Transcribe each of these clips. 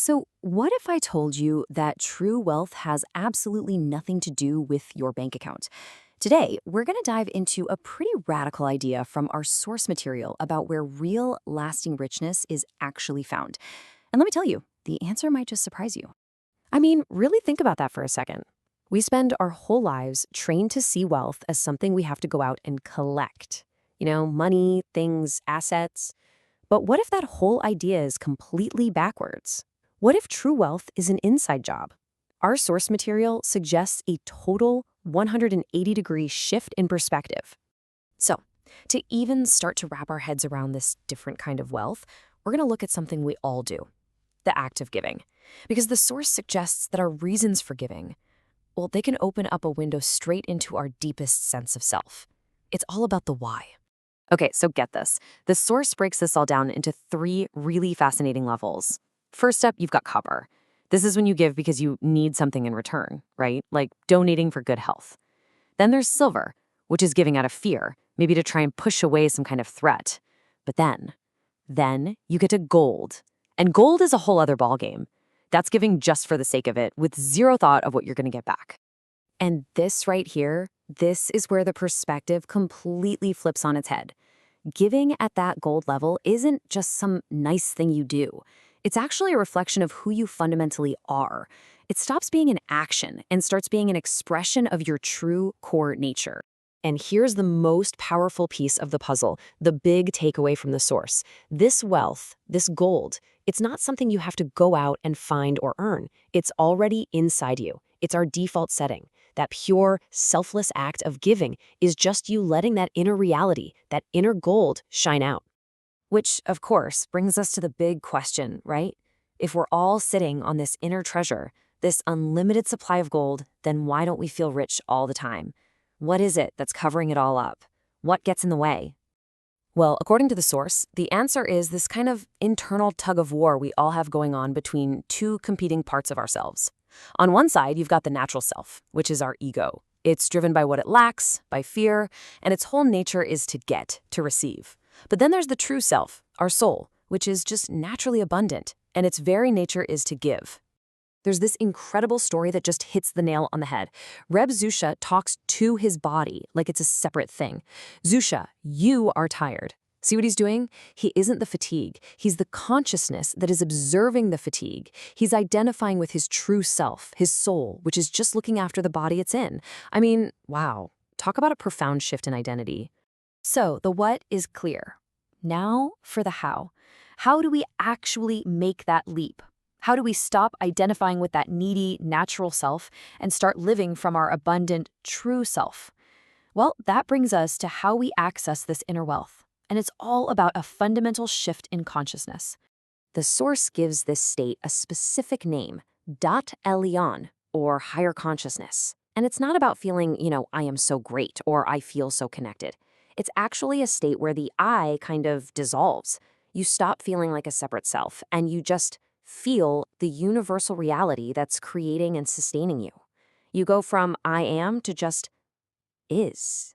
So, what if I told you that true wealth has absolutely nothing to do with your bank account? Today, we're going to dive into a pretty radical idea from our source material about where real, lasting richness is actually found. And let me tell you, the answer might just surprise you. I mean, really think about that for a second. We spend our whole lives trained to see wealth as something we have to go out and collect. Money, things, assets. But what if that whole idea is completely backwards? What if true wealth is an inside job? Our source material suggests a total 180-degree shift in perspective. So, to even start to wrap our heads around this different kind of wealth, we're going to look at something we all do: the act of giving. Because the source suggests that our reasons for giving, well, they can open up a window straight into our deepest sense of self. It's all about the why. Okay, so get this. The source breaks this all down into three really fascinating levels. First up, you've got copper. This is when you give because you need something in return, right? Like donating for good health. Then there's silver, which is giving out of fear, maybe to try and push away some kind of threat. But then you get to gold. And gold is a whole other ballgame. That's giving just for the sake of it, with zero thought of what you're going to get back. And this right here, this is where the perspective completely flips on its head. Giving at that gold level isn't just some nice thing you do. It's actually a reflection of who you fundamentally are. It stops being an action and starts being an expression of your true core nature. And here's the most powerful piece of the puzzle, the big takeaway from the source. This wealth, this gold, it's not something you have to go out and find or earn. It's already inside you. It's our default setting. That pure, selfless act of giving is just you letting that inner reality, that inner gold, shine out. Which, of course, brings us to the big question, right? If we're all sitting on this inner treasure, this unlimited supply of gold, then why don't we feel rich all the time? What is it that's covering it all up? What gets in the way? Well, according to the source, the answer is this kind of internal tug of war we all have going on between two competing parts of ourselves. On one side, you've got the natural self, which is our ego. It's driven by what it lacks, by fear, and its whole nature is to get, to receive. But then there's the true self, our soul, which is just naturally abundant, and its very nature is to give. There's this incredible story that just hits the nail on the head. Reb Zusha talks to his body like it's a separate thing. Zusha, you are tired. See what he's doing? He isn't the fatigue. He's the consciousness that is observing the fatigue. He's identifying with his true self, his soul, which is just looking after the body it's in. I mean, wow. Talk about a profound shift in identity. So the what is clear. Now for the how. How do we actually make that leap? How do we stop identifying with that needy, natural self and start living from our abundant, true self? Well, that brings us to how we access this inner wealth. And it's all about a fundamental shift in consciousness. The source gives this state a specific name, Dat Elyon, or higher consciousness. And it's not about feeling, I am so great or I feel so connected. It's actually a state where the I kind of dissolves. You stop feeling like a separate self and you just feel the universal reality that's creating and sustaining you. You go from I am to just is.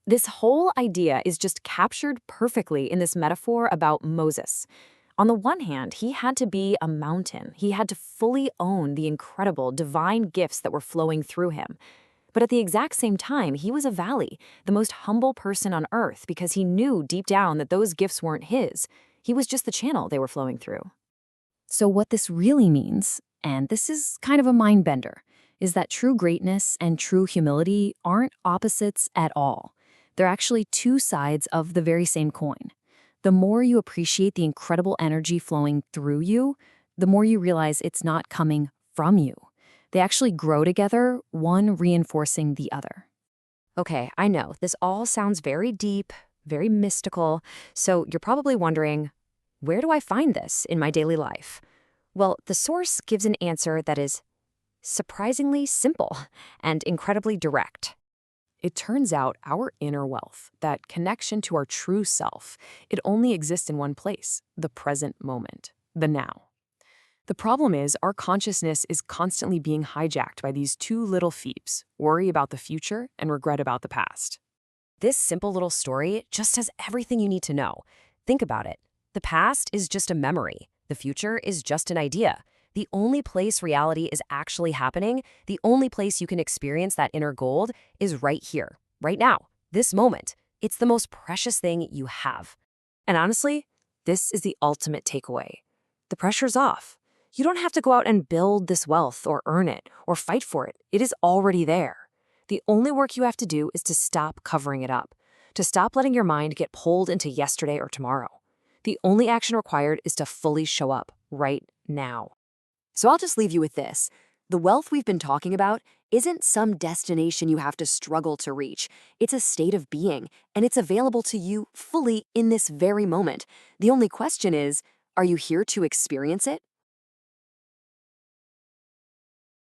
This whole idea is just captured perfectly in this metaphor about Moses. On the one hand, he had to be a mountain. He had to fully own the incredible divine gifts that were flowing through him. But at the exact same time, he was a valley, the most humble person on earth, because he knew deep down that those gifts weren't his. He was just the channel they were flowing through. So what this really means, and this is kind of a mind bender, is that true greatness and true humility aren't opposites at all. They're actually two sides of the very same coin. The more you appreciate the incredible energy flowing through you, the more you realize it's not coming from you. They actually grow together, one reinforcing the other. Okay, I know, this all sounds very deep, very mystical, so you're probably wondering, where do I find this in my daily life? Well, the source gives an answer that is surprisingly simple and incredibly direct. It turns out our inner wealth, that connection to our true self, it only exists in one place, the present moment, the now. The problem is our consciousness is constantly being hijacked by these two little thieves, worry about the future and regret about the past. This simple little story just has everything you need to know. Think about it. The past is just a memory. The future is just an idea. The only place reality is actually happening, the only place you can experience that inner gold is right here, right now, this moment. It's the most precious thing you have. And honestly, this is the ultimate takeaway. The pressure's off. You don't have to go out and build this wealth or earn it or fight for it. It is already there. The only work you have to do is to stop covering it up, to stop letting your mind get pulled into yesterday or tomorrow. The only action required is to fully show up right now. So I'll just leave you with this. The wealth we've been talking about isn't some destination you have to struggle to reach. It's a state of being, and it's available to you fully in this very moment. The only question is, are you here to experience it